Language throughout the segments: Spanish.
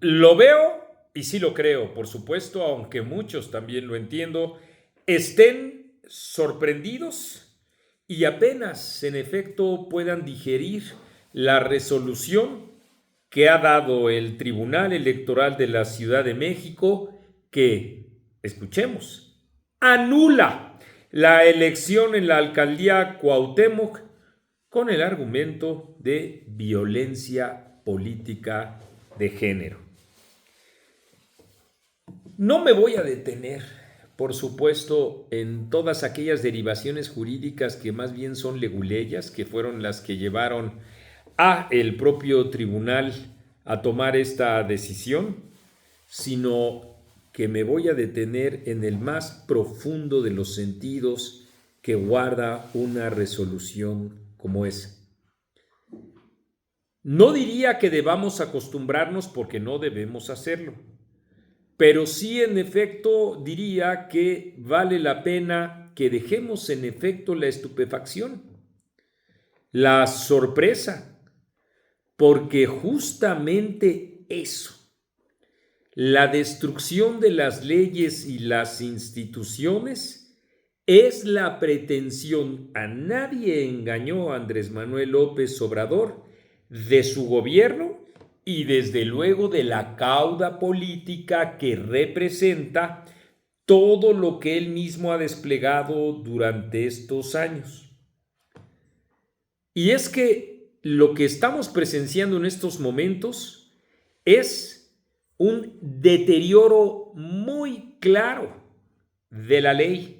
Lo veo y sí lo creo, por supuesto, aunque muchos también lo entiendo, estén sorprendidos y apenas en efecto puedan digerir la resolución que ha dado el Tribunal Electoral de la Ciudad de México que, escuchemos, anula la elección en la alcaldía Cuauhtémoc con el argumento de violencia política de género. No me voy a detener, por supuesto, en todas aquellas derivaciones jurídicas que más bien son leguleyas, que fueron las que llevaron a el propio tribunal a tomar esta decisión, sino que me voy a detener en el más profundo de los sentidos que guarda una resolución como esa. No diría que debamos acostumbrarnos porque no debemos hacerlo. Pero sí, en efecto, diría que vale la pena que dejemos en efecto la estupefacción, la sorpresa, porque justamente eso, la destrucción de las leyes y las instituciones, es la pretensión, a nadie engañó a Andrés Manuel López Obrador, de su gobierno y desde luego de la cauda política que representa todo lo que él mismo ha desplegado durante estos años. Y es que lo que estamos presenciando en estos momentos es un deterioro muy claro de la ley.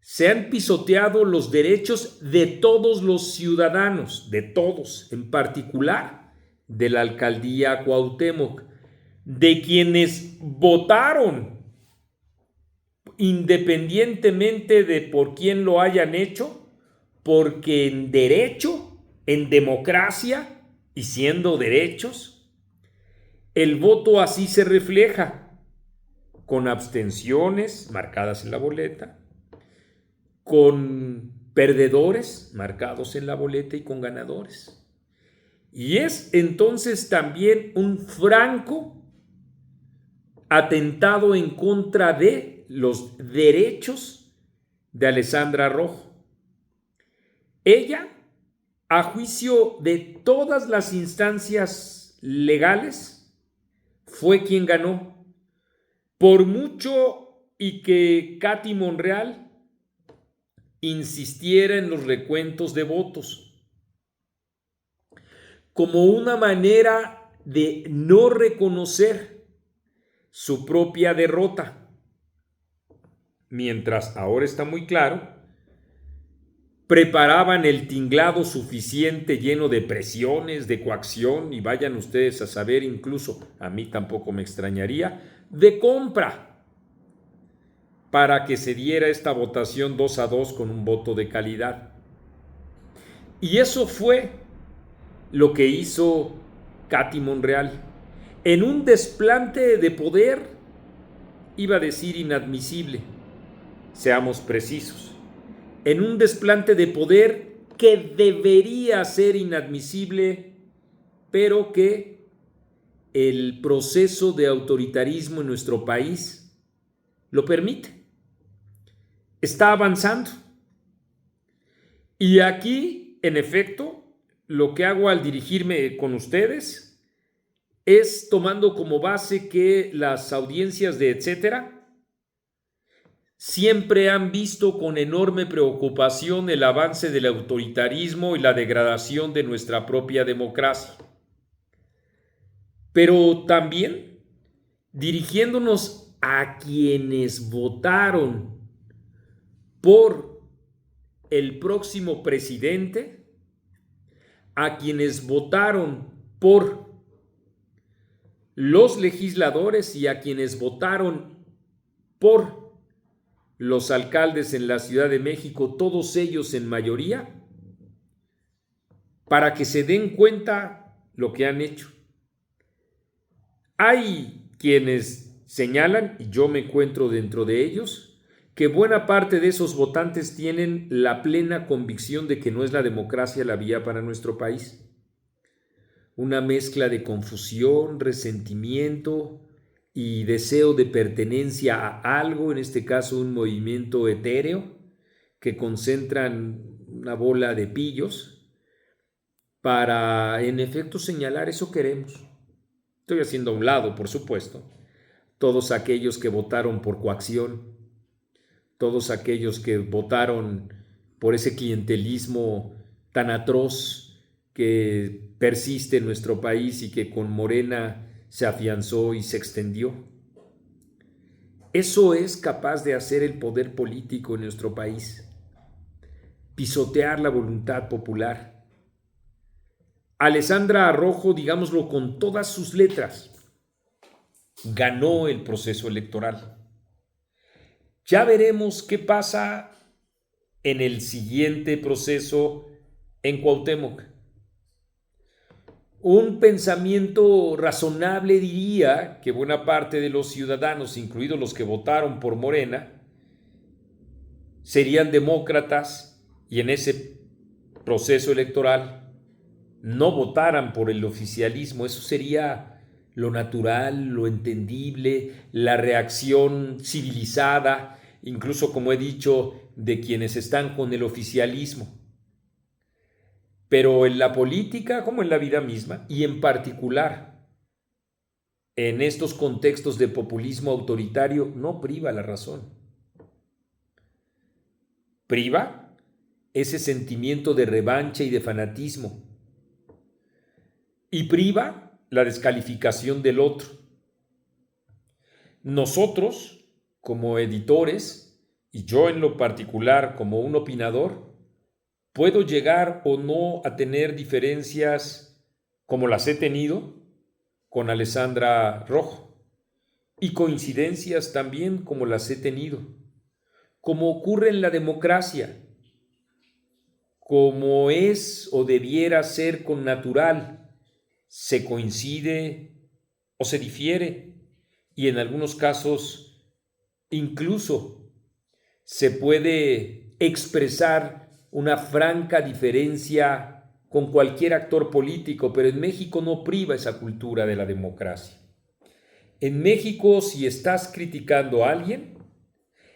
Se han pisoteado los derechos de todos los ciudadanos, de todos, en particular de la alcaldía Cuauhtémoc, de quienes votaron independientemente de por quién lo hayan hecho, porque en derecho, en democracia y siendo derechos, el voto así se refleja, con abstenciones marcadas en la boleta, con perdedores marcados en la boleta y con ganadores. Y es entonces también un franco atentado en contra de los derechos de Alessandra Rojo. Ella, a juicio de todas las instancias legales, fue quien ganó. Por mucho y que Katy Monreal insistiera en los recuentos de votos, como una manera de no reconocer su propia derrota. Mientras ahora está muy claro, preparaban el tinglado suficiente lleno de presiones, de coacción, y vayan ustedes a saber, incluso a mí tampoco me extrañaría, de compra, para que se diera esta votación 2-2 con un voto de calidad. Y eso fue lo que hizo Katy Monreal. En un desplante de poder, iba a decir inadmisible, seamos precisos, en un desplante de poder que debería ser inadmisible, pero que el proceso de autoritarismo en nuestro país lo permite. Está avanzando. Y aquí, en efecto, lo que hago al dirigirme con ustedes es tomando como base que las audiencias de etcétera siempre han visto con enorme preocupación el avance del autoritarismo y la degradación de nuestra propia democracia. Pero también dirigiéndonos a quienes votaron por el próximo presidente, a quienes votaron por los legisladores y a quienes votaron por los alcaldes en la Ciudad de México, todos ellos en mayoría, para que se den cuenta lo que han hecho. Hay quienes señalan, y yo me encuentro dentro de ellos, que buena parte de esos votantes tienen la plena convicción de que no es la democracia la vía para nuestro país. una mezcla de confusión, resentimiento y deseo de pertenencia a algo, en este caso un movimiento etéreo, que concentran una bola de pillos para, en efecto, señalar eso queremos. Estoy haciendo a un lado, por supuesto, todos aquellos que votaron por coacción, todos aquellos que votaron por ese clientelismo tan atroz que persiste en nuestro país y que con Morena se afianzó y se extendió. Eso es capaz de hacer el poder político en nuestro país, pisotear la voluntad popular. Alessandra Arrojo, digámoslo con todas sus letras, ganó el proceso electoral. Ya veremos qué pasa en el siguiente proceso en Cuauhtémoc. Un pensamiento razonable diría que buena parte de los ciudadanos, incluidos los que votaron por Morena, serían demócratas y en ese proceso electoral no votaran por el oficialismo. Eso sería lo natural, lo entendible, la reacción civilizada, incluso, como he dicho, de quienes están con el oficialismo. Pero en la política, como en la vida misma, y en particular en estos contextos de populismo autoritario, no priva la razón. Priva ese sentimiento de revancha y de fanatismo. Y priva la descalificación del otro. Nosotros, como editores, y yo en lo particular como un opinador, puedo llegar o no a tener diferencias como las he tenido con Alessandra Rojo y coincidencias también como las he tenido, como ocurre en la democracia, como es o debiera ser con natural, se coincide o se difiere y en algunos casos incluso se puede expresar una franca diferencia con cualquier actor político, pero en México no priva esa cultura de la democracia. En México, si estás criticando a alguien,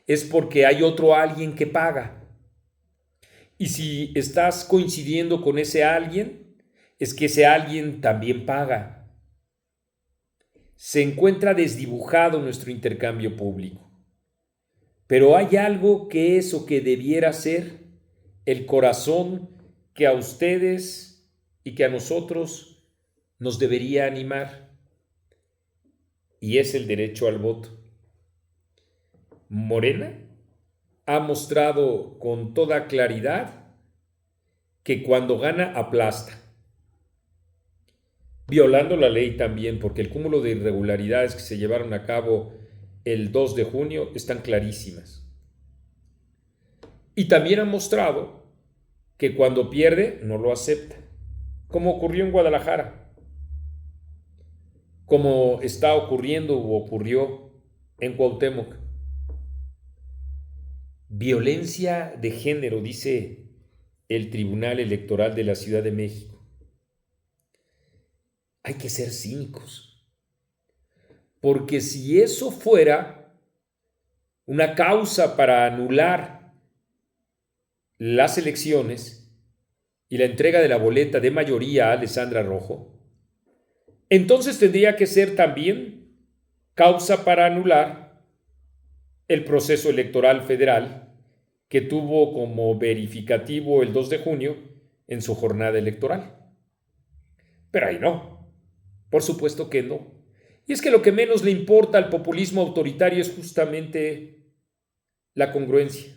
es porque hay otro alguien que paga. Y si estás coincidiendo con ese alguien, es que ese alguien también paga. Se encuentra desdibujado nuestro intercambio público. Pero hay algo que es o que debiera ser el corazón que a ustedes y que a nosotros nos debería animar, y es el derecho al voto. Morena ha mostrado con toda claridad que cuando gana aplasta, violando la ley también, porque el cúmulo de irregularidades que se llevaron a cabo el 2 de junio están clarísimas. Y también ha mostrado que cuando pierde no lo acepta, como ocurrió en Guadalajara, como está ocurriendo o ocurrió en Cuauhtémoc. Violencia de género, dice el Tribunal Electoral de la Ciudad de México. Hay que ser cínicos, porque si eso fuera una causa para anular las elecciones y la entrega de la boleta de mayoría a Alessandra Rojo, entonces tendría que ser también causa para anular el proceso electoral federal que tuvo como verificativo el 2 de junio en su jornada electoral. Pero ahí no, por supuesto que no. Y es que lo que menos le importa al populismo autoritario es justamente la congruencia.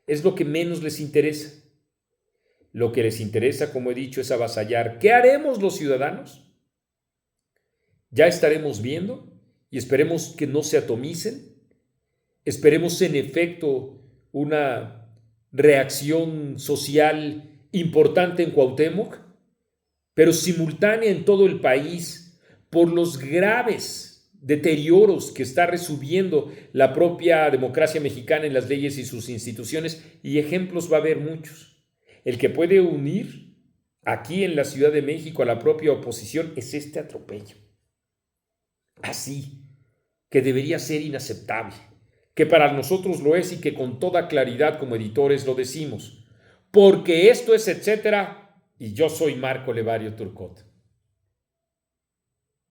Es lo que menos les interesa. Lo que les interesa, como he dicho, es avasallar. ¿Qué haremos los ciudadanos? Ya estaremos viendo y esperemos que no se atomicen. Esperemos en efecto una reacción social importante en Cuauhtémoc, pero simultánea en todo el país por los graves deterioros que está recibiendo la propia democracia mexicana en las leyes y sus instituciones, y ejemplos va a haber muchos. El que puede unir aquí en la Ciudad de México a la propia oposición es este atropello. Así, que debería ser inaceptable, que para nosotros lo es y que con toda claridad como editores lo decimos, porque esto es etcétera, y yo soy Marco Levario Turcot.